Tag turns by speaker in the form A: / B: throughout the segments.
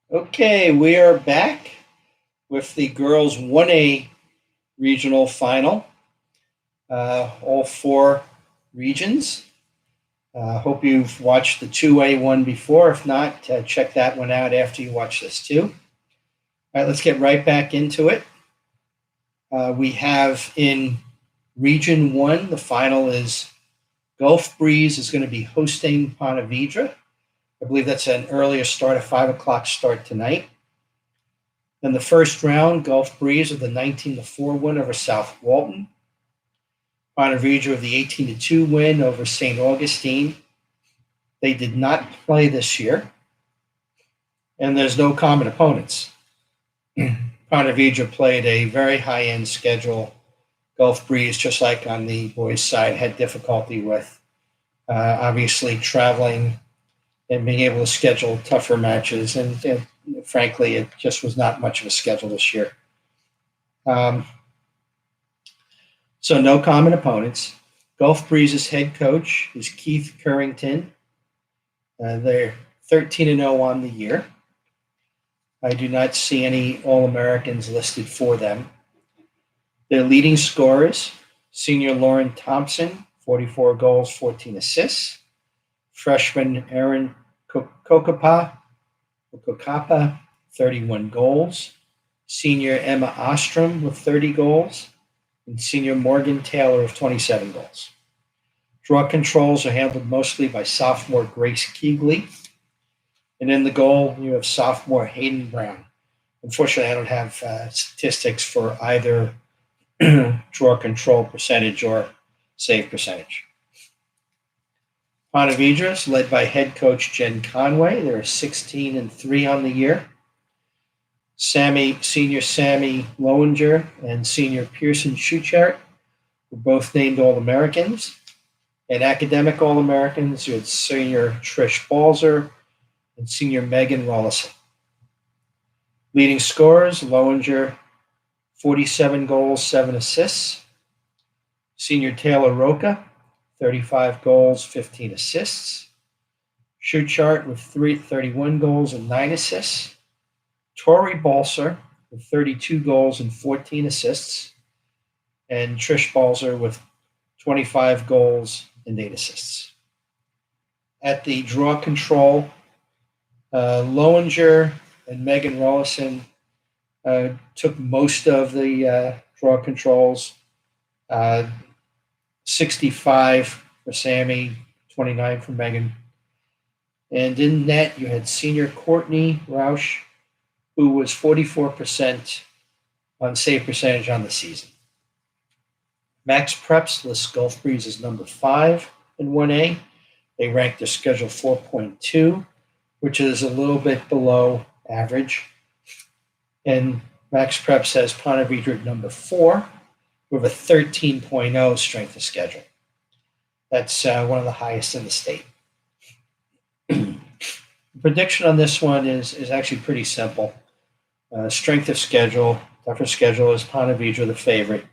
A: Okay, we are back with the girls 1A regional final. All four regions. Hope you've watched the 2A one before. If not, check that one out after you watch this too. All right, let's get right back into it. We have in Region 1, the final is Gulf Breeze is going to be hosting Ponte Vedra. I believe that's an earlier start, a 5 o'clock start tonight. In the first round, Gulf Breeze with the 19-4 win over South Walton. Ponte Vedra of the 18-2 win over St. Augustine. They did not play this year, and there's no common opponents. Ponte Vedra played a very high-end schedule. Gulf Breeze, just like on the boys' side, had difficulty with obviously traveling and being able to schedule tougher matches. And frankly, it just was not much of a schedule this year. So no common opponents. Gulf Breeze's head coach is Keith Currington. They're 13-0 on the year. I do not see any All-Americans listed for them. Their leading scorers, senior Lauren Thompson, 44 goals, 14 assists. Freshman Aaron Kokapa, 31 goals. Senior Emma Ostrom with 30 goals. And senior Morgan Taylor of 27 goals. Draw controls are handled mostly by sophomore Grace Keegley. And in the goal, you have sophomore Hayden Brown. Unfortunately, I don't have statistics for either draw control percentage or save percentage. Ponte Vedra is led by head coach Jen Conway. They're 16-3 on the year. Senior Sammy Lowinger and senior Pearson Schuchart were both named All-Americans. And academic All-Americans, you had senior Trish Balzer and senior Megan Rollison. Leading scorers, Lowinger, 47 goals, 7 assists. Senior Taylor Roca, 35 goals, 15 assists. Schuchart with 31 goals and 9 assists. Tori Balser with 32 goals and 14 assists. And Trish Balzer with 25 goals and 8 assists. At the draw control, Lowinger and Megan Rollison took most of the draw controls. 65 for Sammy, 29 for Megan. And in net, you had senior Courtney Roush, who was 44% on save percentage on the season. Max Preps lists Gulf Breeze as number 5 in 1A. They ranked their schedule 4.2, which is a little bit below average. And Max Preps has Ponte Vedra number 4 with a 13.0 strength of schedule. That's one of the highest in the state. The prediction on this one is actually pretty simple. Strength of schedule, tougher schedule is Ponte Vedra the favorite.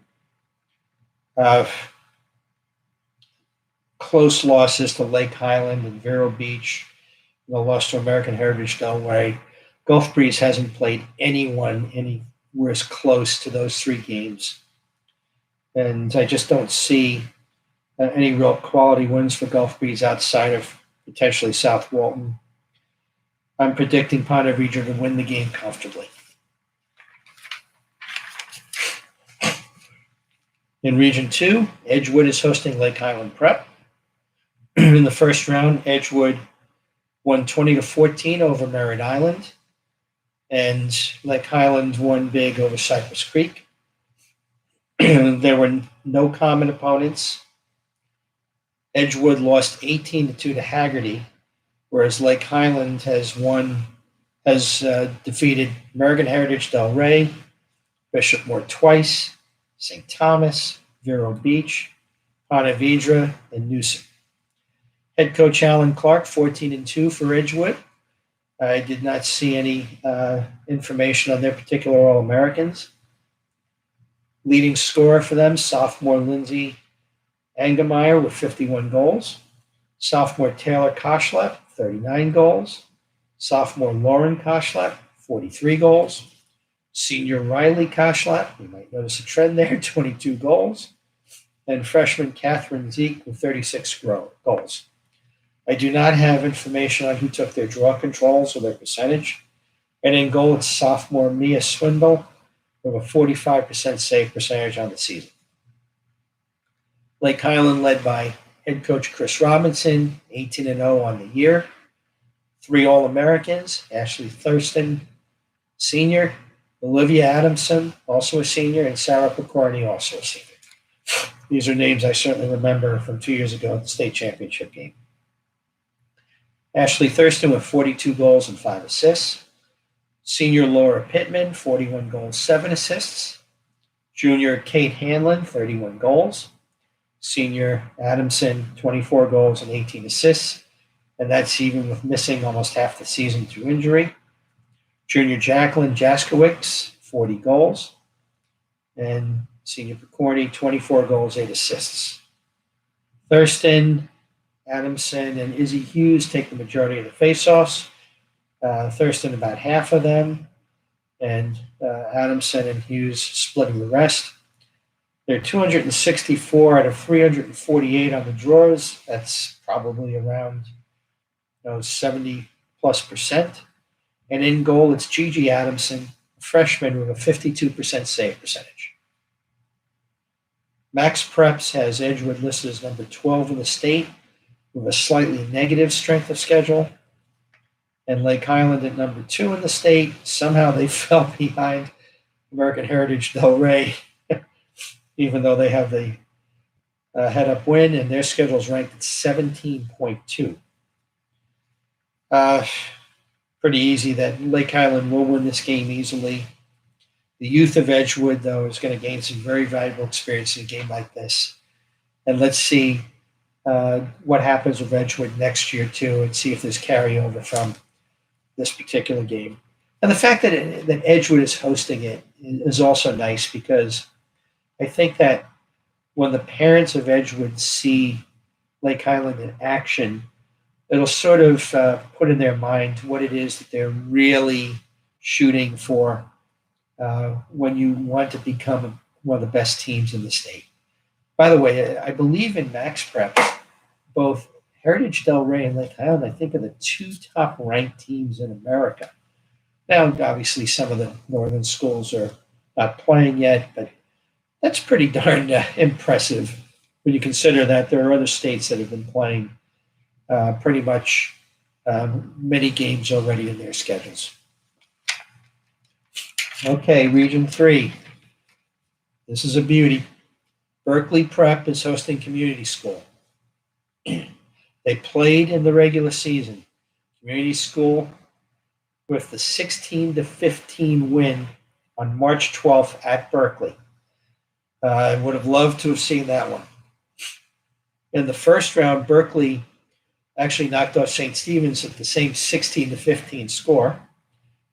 A: Close losses to Lake Highland and Vero Beach. The loss to American Heritage Delray. Gulf Breeze hasn't played anyone anywhere as close to those 3 games. And I just don't see any real quality wins for Gulf Breeze outside of potentially South Walton. I'm predicting Ponte Vedra to win the game comfortably. In Region 2, Edgewood is hosting Lake Highland Prep. In the first round, Edgewood won 20-14 over Merritt Island, and Lake Highland won big over Cypress Creek. There were no common opponents. Edgewood lost 18-2 to Haggerty, whereas Lake Highland has defeated American Heritage Delray, Bishop Moore twice, St. Thomas, Vero Beach, Ponte Vedra, and Newsom. Head coach Alan Clark, 14-2 for Edgewood. I did not see any information on their particular All-Americans. Leading scorer for them, sophomore Lindsay Angemeyer with 51 goals. Sophomore Taylor Koshlep, 39 goals. Sophomore Lauren Koshlep, 43 goals. Senior Riley Kashlat, you might notice a trend there, 22 goals. And freshman Catherine Zeke with 36 goals. I do not have information on who took their draw controls or their percentage. And in goal, it's sophomore Mia Swindle with a 45% save percentage on the season. Lake Highland led by head coach Chris Robinson, 18-0 on the year. 3 All-Americans, Ashley Thurston, senior, Olivia Adamson, also a senior, and Sarah Picorni, also a senior. These are names I certainly remember from 2 years ago at the state championship game. Ashley Thurston with 42 goals and 5 assists. Senior Laura Pittman, 41 goals, 7 assists. Junior Kate Hanlon, 31 goals. Senior Adamson, 24 goals and 18 assists. And that's even with missing almost half the season through injury. Junior Jacqueline Jaskowicz, 40 goals. And Senior Picorni, 24 goals, 8 assists. Thurston, Adamson, and Izzy Hughes take the majority of the faceoffs. Thurston about half of them, and Adamson and Hughes splitting the rest. They're 264 out of 348 on the draws. That's probably around 70+%. And in goal, it's Gigi Adamson, a freshman with a 52% save percentage. Max Preps has Edgewood listed as number 12 in the state with a slightly negative strength of schedule. And Lake Highland at number 2 in the state. Somehow they fell behind American Heritage Delray, even though they have the head-up win, and their schedule is ranked at 17.2. Pretty easy that Lake Highland will win this game easily. The youth of Edgewood, though, is going to gain some very valuable experience in a game like this. And let's see what happens with Edgewood next year, too, and see if there's carryover from this particular game. And the fact that Edgewood is hosting it is also nice, because I think that when the parents of Edgewood see Lake Highland in action, it'll sort of put in their mind what it is that they're really shooting for when you want to become one of the best teams in the state. By the way, I believe in Max Prep, both Heritage Delray and Lake Highland, I think, are the 2 top-ranked teams in America. Now, obviously, some of the northern schools are not playing yet, but that's pretty darn impressive when you consider that there are other states that have been playing pretty much many games already in their schedules. Okay, Region 3. This is a beauty. Berkeley Prep is hosting Community School. They played in the regular season. Community School with the 16-15 win on March 12th at Berkeley. I would have loved to have seen that one. In the first round, Berkeley actually knocked off St. Stephen's at the same 16-15 score,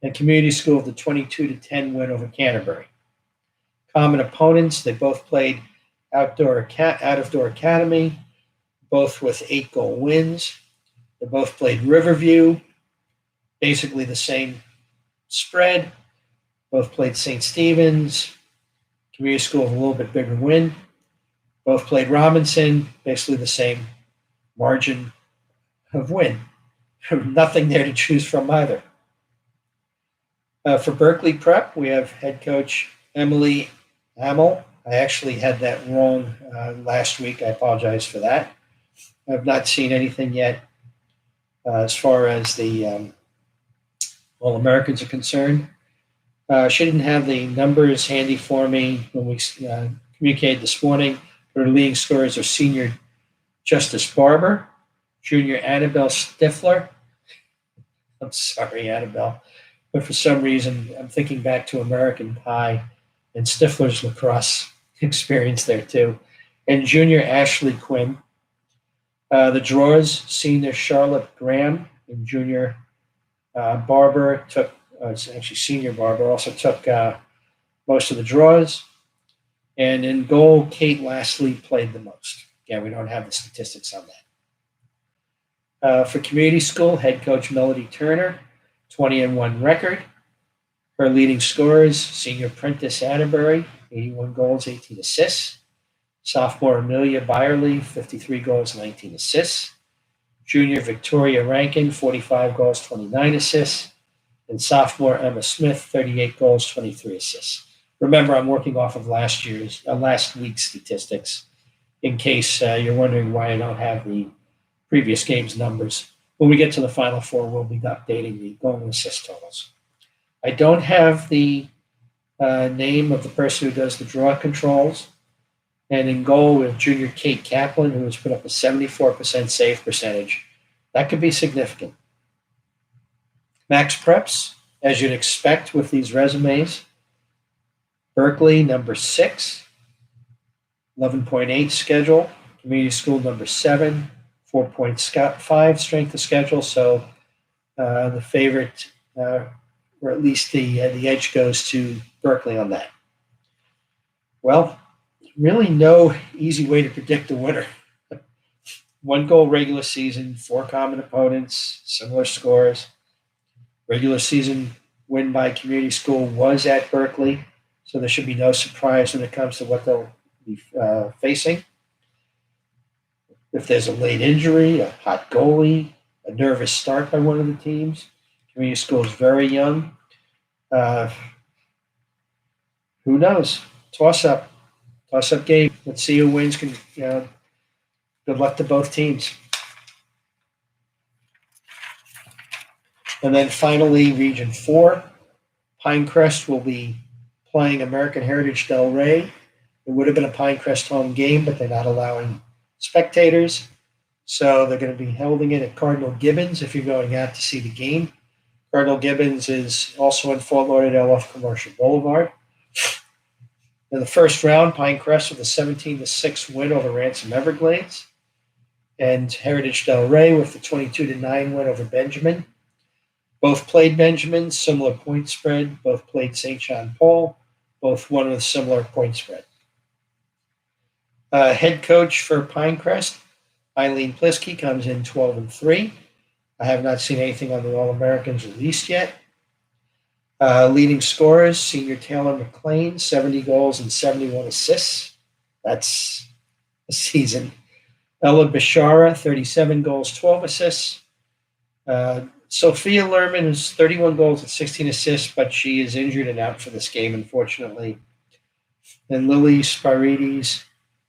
A: and Community School with the 22-10 win over Canterbury. Common opponents, they both played Out-of-Door Academy, both with 8-goal wins. They both played Riverview, basically the same spread. Both played St. Stephen's, Community School with a little bit bigger win. Both played Robinson, basically the same margin of win. Nothing there to choose from either. For Berkeley Prep, we have head coach Emily Hamill. I actually had that wrong last week. I apologize for that. I've not seen anything yet as far as the All-Americans are concerned. She didn't have the numbers handy for me when we communicated this morning. Her leading scorers are senior Justice Barber, junior Annabelle Stifler. I'm sorry, Annabelle. But for some reason, I'm thinking back to American Pie and Stifler's lacrosse experience there too. And junior Ashley Quinn. The drawers, senior Charlotte Graham and junior Barber took, actually senior Barber also took most of the draws. And in goal, Kate Lastly played the most. Again, we don't have the statistics on that. For Community School, head coach Melody Turner, 20-1 record. Her leading scorers, senior Prentice Atterbury, 81 goals, 18 assists. Sophomore Amelia Byerly, 53 goals, 19 assists. Junior Victoria Rankin, 45 goals, 29 assists. And sophomore Emma Smith, 38 goals, 23 assists. Remember, I'm working off of last week's statistics in case you're wondering why I don't have the previous game's numbers. When we get to the Final Four, we'll be updating the goal and assist totals. I don't have the name of the person who does the draw controls. And in goal with junior Kate Kaplan, who has put up a 74% save percentage. That could be significant. Max Preps, as you'd expect with these resumes. Berkeley, number 6, 11.8 schedule. Community School, number 7, 4.5 strength of schedule. So the favorite, or at least the edge goes to Berkeley on that. Well, really no easy way to predict the winner. 1 goal regular season, 4 common opponents, similar scores. Regular season win by Community School was at Berkeley, so there should be no surprise when it comes to what they'll be facing. If there's a late injury, a hot goalie, a nervous start by one of the teams, Community School is very young. Who knows? Toss-up game. Let's see who wins. Good luck to both teams. And then finally, Region 4, Pinecrest will be playing American Heritage Delray. It would have been a Pinecrest home game, but they're not allowing spectators. So they're going to be holding it at Cardinal Gibbons if you're going out to see the game. Cardinal Gibbons is also in Fort Lauderdale off Commercial Boulevard. In the first round, Pinecrest with a 17-6 win over Ransom Everglades. And Heritage Delray with the 22-9 win over Benjamin. Both played Benjamin, similar point spread. Both played St. John Paul, both won with similar point spread. Head coach for Pinecrest, Eileen Plisky, comes in 12-3. I have not seen anything on the All-Americans released yet. Leading scorers, senior Taylor McLean, 70 goals and 71 assists. That's a season. Ella Bishara, 37 goals, 12 assists. Sophia Lerman is 31 goals and 16 assists, but she is injured and out for this game, unfortunately. And Lily Spirides,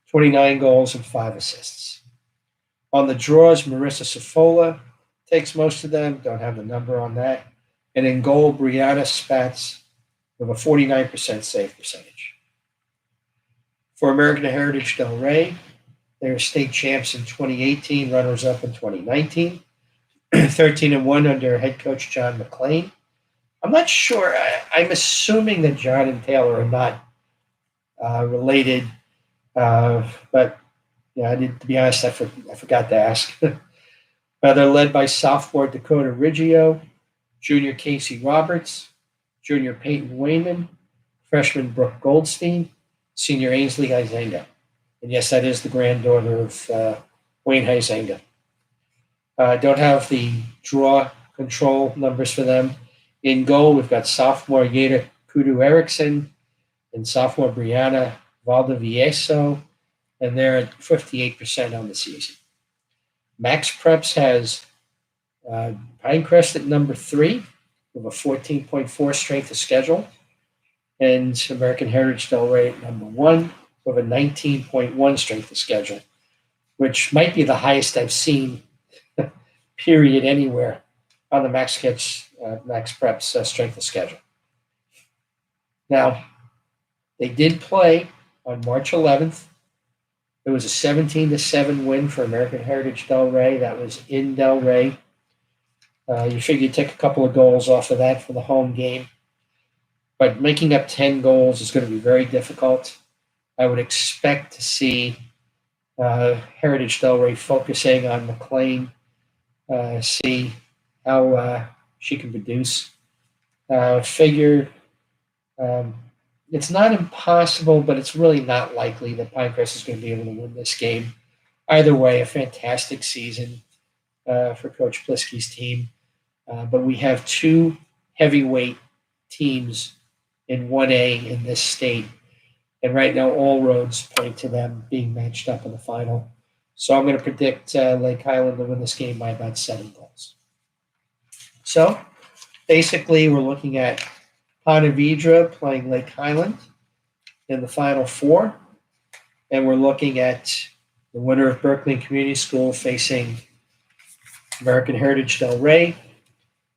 A: 29 goals and 5 assists. On the draws, Marissa Safola takes most of them. Don't have the number on that. And in goal, Brianna Spatz with a 49% save percentage. For American Heritage Delray, they were state champs in 2018, runners-up in 2019. 13-1 under head coach John McLean. I'm not sure. I'm assuming that John and Taylor are not related, but yeah, to be honest, I forgot to ask. They're led by sophomore Dakota Riggio, junior Casey Roberts, junior Peyton Wayman, freshman Brooke Goldstein, senior Ainsley Huizenga. And yes, that is the granddaughter of Wayne Huizenga. Don't have the draw control numbers for them. In goal, we've got sophomore Yeda Kudu Erickson and sophomore Brianna Valdivieso, and they're at 58% on the season. Max Preps has Pinecrest at number 3 with a 14.4 strength of schedule, and American Heritage Delray at number 1 with a 19.1 strength of schedule, which might be the highest I've seen period anywhere on the Max Preps strength of schedule. Now, they did play on March 11th. It was a 17-7 win for American Heritage Delray. That was in Delray. You figure you take a couple of goals off of that for the home game. But making up 10 goals is going to be very difficult. I would expect to see Heritage Delray focusing on McLean, see how she can produce. Figure it's not impossible, but it's really not likely that Pinecrest is going to be able to win this game. Either way, a fantastic season for Coach Plisky's team. But we have 2 heavyweight teams in 1A in this state. And right now, all roads point to them being matched up in the final. So I'm going to predict Lake Highland to win this game by about 7 goals. So basically, we're looking at Ponte Vedra playing Lake Highland in the Final Four. And we're looking at the winner of Berkeley Community School facing American Heritage Del Rey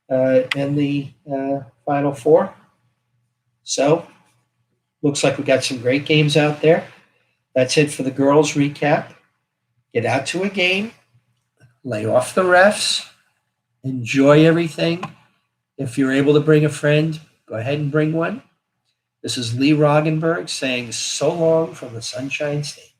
A: in the Final Four. So looks like we got some great games out there. That's it for the girls recap. Get out to a game, lay off the refs, enjoy everything. If you're able to bring a friend, go ahead and bring one. This is Lee Roggenberg saying so long from the Sunshine State.